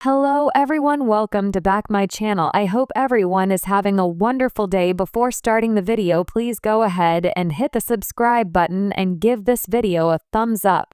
Hello everyone, welcome to back my channel. I hope everyone is having a wonderful day. Before starting the video, please go ahead and hit the subscribe button and give this video a thumbs up.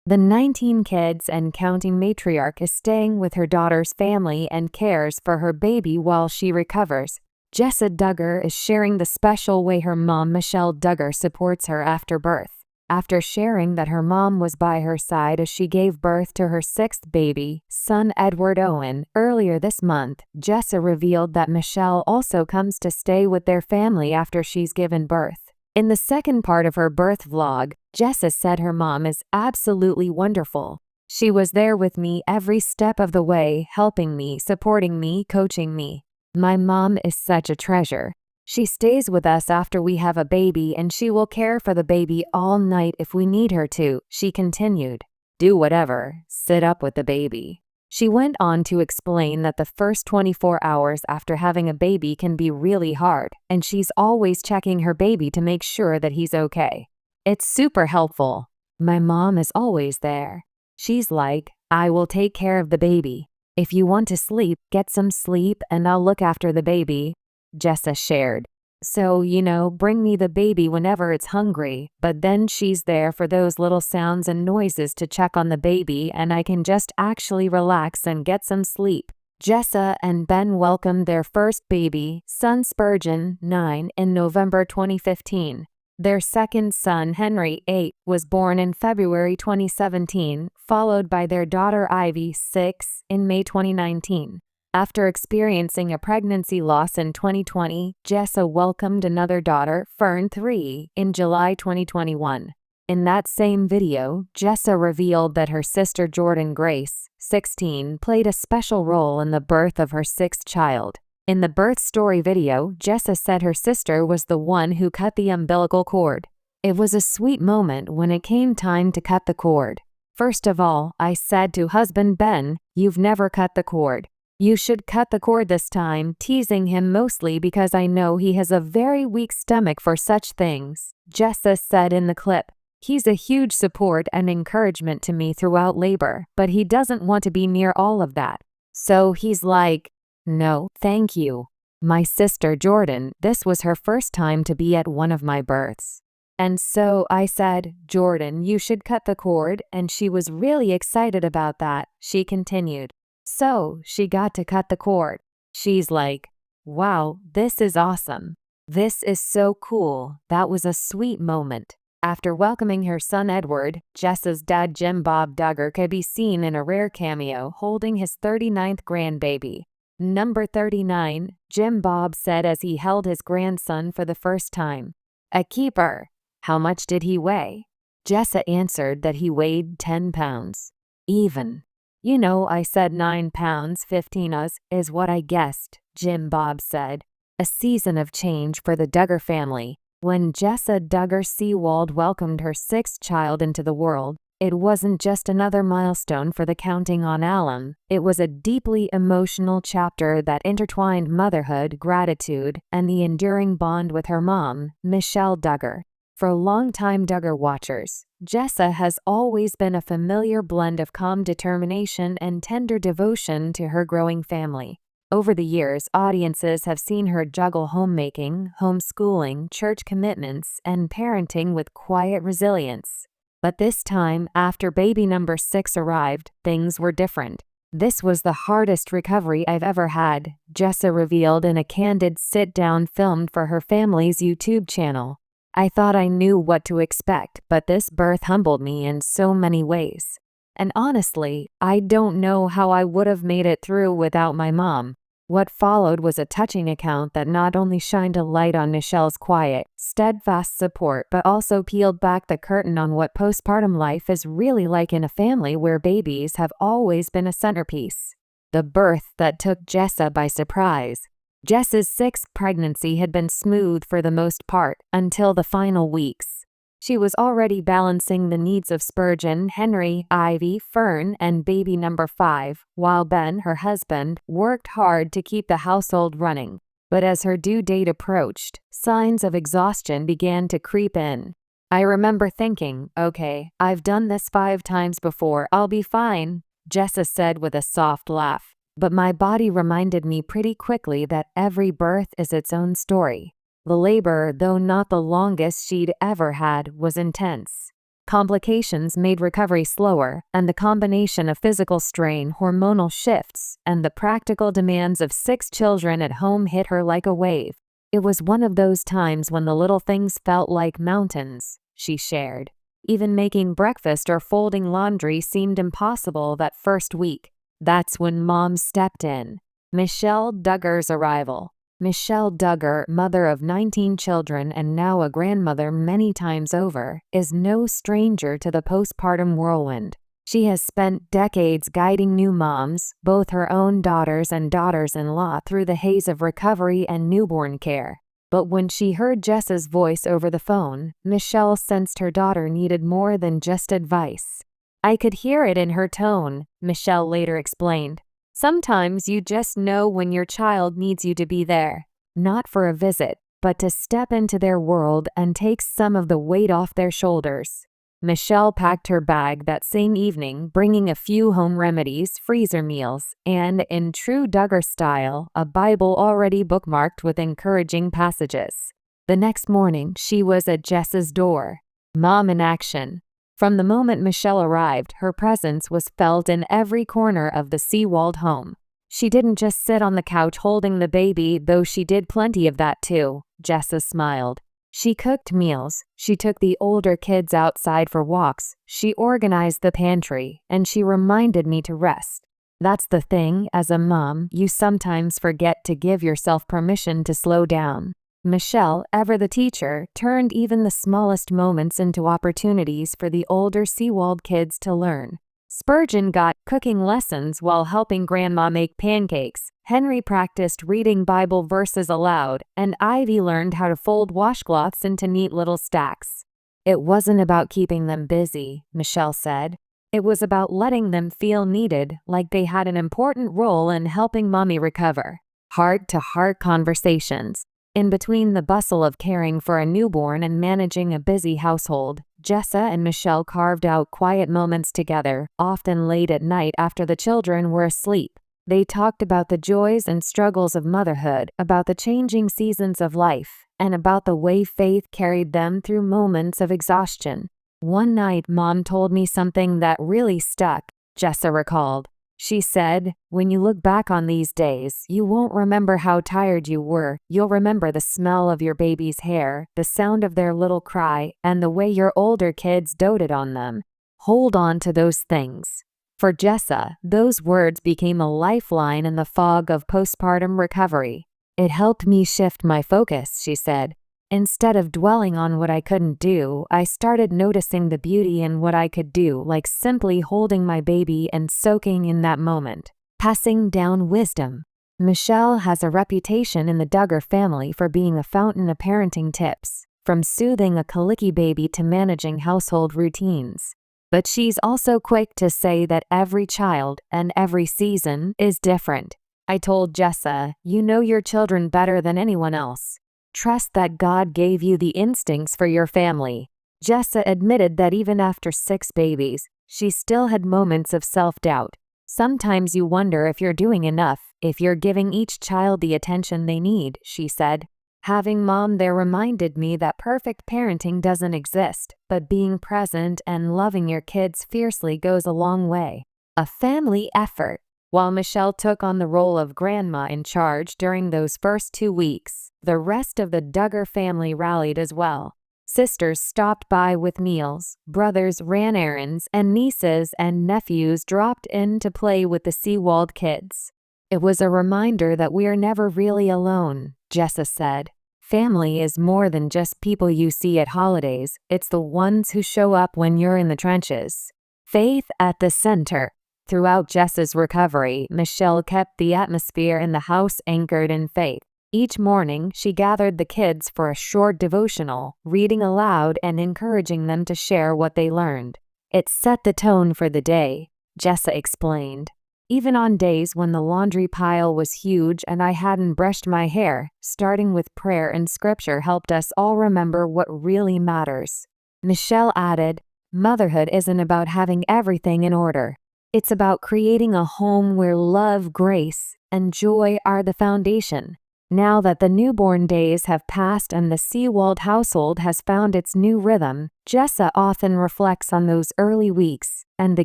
The 19 kids and counting matriarch is staying with her daughter's family and cares for her baby while she recovers. Jessa Duggar is sharing the special way her mom Michelle Duggar supports her after birth. After sharing that her mom was by her side as she gave birth to her sixth baby, son Edward Owen, earlier this month, Jessa revealed that Michelle also comes to stay with their family after she's given birth. In the second part of her birth vlog, Jessa said her mom is absolutely wonderful. She was there with me every step of the way, helping me, supporting me, coaching me. My mom is such a treasure. She stays with us after we have a baby and she will care for the baby all night if we need her to, she continued. Do whatever, sit up with the baby. She went on to explain that the first 24 hours after having a baby can be really hard, and she's always checking her baby to make sure that he's okay. It's super helpful. My mom is always there. She's like, I will take care of the baby. If you want to sleep, get some sleep and I'll look after the baby, Jessa shared. So, bring me the baby whenever it's hungry, but then she's there for those little sounds and noises to check on the baby and I can just actually relax and get some sleep. Jessa and Ben welcomed their first baby, son Spurgeon, 9, in November 2015. Their second son, Henry, 8, was born in February 2017, followed by their daughter Ivy, 6, in May 2019. After experiencing a pregnancy loss in 2020, Jessa welcomed another daughter, Fern, 3, in July 2021. In that same video, Jessa revealed that her sister Jordan Grace, 16, played a special role in the birth of her sixth child. In the birth story video, Jessa said her sister was the one who cut the umbilical cord. It was a sweet moment when it came time to cut the cord. First of all, I said to husband Ben, "You've never cut the cord. You should cut the cord this time," teasing him mostly because I know he has a very weak stomach for such things, Jessa said in the clip. He's a huge support and encouragement to me throughout labor, but he doesn't want to be near all of that. So he's like, no, thank you. My sister Jordan, this was her first time to be at one of my births. And so I said, Jordan, you should cut the cord, and she was really excited about that, she continued. So, she got to cut the cord. She's like, wow, this is awesome. This is so cool. That was a sweet moment. After welcoming her son Edward, Jessa's dad Jim Bob Duggar could be seen in a rare cameo holding his 39th grandbaby. Number 39, Jim Bob said as he held his grandson for the first time. A keeper. How much did he weigh? Jessa answered that he weighed 10 pounds. Even. I said 9 pounds 15 oz is what I guessed, Jim Bob said. A season of change for the Duggar family. When Jessa Duggar Seawald welcomed her sixth child into the world, it wasn't just another milestone for the counting on alum, it was a deeply emotional chapter that intertwined motherhood, gratitude, and the enduring bond with her mom, Michelle Duggar. For longtime Duggar watchers, Jessa has always been a familiar blend of calm determination and tender devotion to her growing family. Over the years, audiences have seen her juggle homemaking, homeschooling, church commitments, and parenting with quiet resilience. But this time, after baby number 6 arrived, things were different. This was the hardest recovery I've ever had, Jessa revealed in a candid sit-down filmed for her family's YouTube channel. I thought I knew what to expect, but this birth humbled me in so many ways. And honestly, I don't know how I would have made it through without my mom. What followed was a touching account that not only shined a light on Michelle's quiet, steadfast support, but also peeled back the curtain on what postpartum life is really like in a family where babies have always been a centerpiece. The birth that took Jessa by surprise. Jessa's sixth pregnancy had been smooth for the most part until the final weeks. She was already balancing the needs of Spurgeon, Henry, Ivy, Fern, and baby number 5, while Ben, her husband, worked hard to keep the household running. But as her due date approached, signs of exhaustion began to creep in. I remember thinking, okay, I've done this 5 times before, I'll be fine. Jessa said with a soft laugh. But my body reminded me pretty quickly that every birth is its own story. The labor, though not the longest she'd ever had, was intense. Complications made recovery slower, and the combination of physical strain, hormonal shifts, and the practical demands of 6 children at home hit her like a wave. It was one of those times when the little things felt like mountains, she shared. Even making breakfast or folding laundry seemed impossible that first week. That's when Mom stepped in. Michelle Duggar's arrival. Michelle Duggar, mother of 19 children and now a grandmother many times over, is no stranger to the postpartum whirlwind. She has spent decades guiding new moms, both her own daughters and daughters-in-law, through the haze of recovery and newborn care. But when she heard Jessa's voice over the phone, Michelle sensed her daughter needed more than just advice. "I could hear it in her tone," Michelle later explained. "Sometimes you just know when your child needs you to be there, not for a visit, but to step into their world and take some of the weight off their shoulders." Michelle packed her bag that same evening, bringing a few home remedies, freezer meals, and, in true Duggar style, a Bible already bookmarked with encouraging passages. The next morning, she was at Jessa's door. Mom in action. From the moment Michelle arrived, her presence was felt in every corner of the Seawald home. She didn't just sit on the couch holding the baby, though she did plenty of that too, Jessa smiled. She cooked meals, she took the older kids outside for walks, she organized the pantry, and she reminded me to rest. That's the thing, as a mom, you sometimes forget to give yourself permission to slow down. Michelle, ever the teacher, turned even the smallest moments into opportunities for the older Seawald kids to learn. Spurgeon got cooking lessons while helping Grandma make pancakes. Henry practiced reading Bible verses aloud, and Ivy learned how to fold washcloths into neat little stacks. It wasn't about keeping them busy, Michelle said. It was about letting them feel needed, like they had an important role in helping Mommy recover. Heart-to-heart conversations. In between the bustle of caring for a newborn and managing a busy household, Jessa and Michelle carved out quiet moments together, often late at night after the children were asleep. They talked about the joys and struggles of motherhood, about the changing seasons of life, and about the way faith carried them through moments of exhaustion. "One night, Mom told me something that really stuck," Jessa recalled. She said, "When you look back on these days, you won't remember how tired you were. You'll remember the smell of your baby's hair, the sound of their little cry, and the way your older kids doted on them. Hold on to those things." For Jessa, those words became a lifeline in the fog of postpartum recovery. "It helped me shift my focus," she said. "Instead of dwelling on what I couldn't do, I started noticing the beauty in what I could do, like simply holding my baby and soaking in that moment." Passing down wisdom. Michelle has a reputation in the Duggar family for being a fountain of parenting tips, from soothing a colicky baby to managing household routines. But she's also quick to say that every child and every season is different. "I told Jessa, you know your children better than anyone else. Trust that God gave you the instincts for your family." Jessa admitted that even after 6 babies, she still had moments of self-doubt. "Sometimes you wonder if you're doing enough, if you're giving each child the attention they need," she said. "Having Mom there reminded me that perfect parenting doesn't exist, but being present and loving your kids fiercely goes a long way." A family effort. While Michelle took on the role of grandma in charge during those first 2 weeks, the rest of the Duggar family rallied as well. Sisters stopped by with meals, brothers ran errands, and nieces and nephews dropped in to play with the Seawald kids. "It was a reminder that we're never really alone," Jessa said. "Family is more than just people you see at holidays, it's the ones who show up when you're in the trenches." Faith at the center. Throughout Jessa's recovery, Michelle kept the atmosphere in the house anchored in faith. Each morning, she gathered the kids for a short devotional, reading aloud and encouraging them to share what they learned. "It set the tone for the day," Jessa explained. "Even on days when the laundry pile was huge and I hadn't brushed my hair, starting with prayer and scripture helped us all remember what really matters." Michelle added, "Motherhood isn't about having everything in order. It's about creating a home where love, grace, and joy are the foundation. Now that the newborn days have passed and the Seawald household has found its new rhythm, Jessa often reflects on those early weeks and the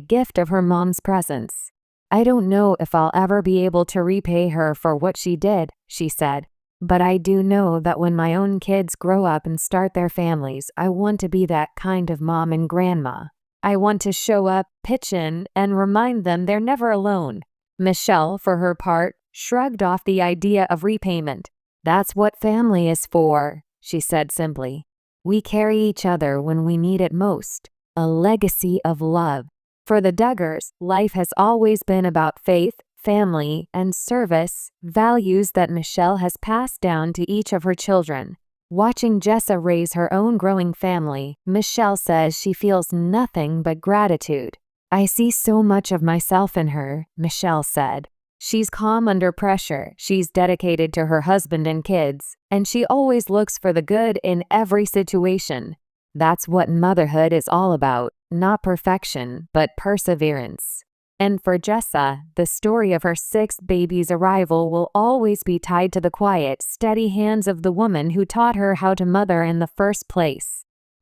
gift of her mom's presence. "I don't know if I'll ever be able to repay her for what she did," she said. "But I do know that when my own kids grow up and start their families, I want to be that kind of mom and grandma. I want to show up, pitch in, and remind them they're never alone." Michelle, for her part, shrugged off the idea of repayment. "That's what family is for," she said simply. "We carry each other when we need it most. A legacy of love." For the Duggars, life has always been about faith, family, and service, values that Michelle has passed down to each of her children. Watching Jessa raise her own growing family, Michelle says she feels nothing but gratitude. "I see so much of myself in her," Michelle said. "She's calm under pressure, she's dedicated to her husband and kids, and she always looks for the good in every situation. That's what motherhood is all about, not perfection, but perseverance." And for Jessa, the story of her sixth baby's arrival will always be tied to the quiet, steady hands of the woman who taught her how to mother in the first place.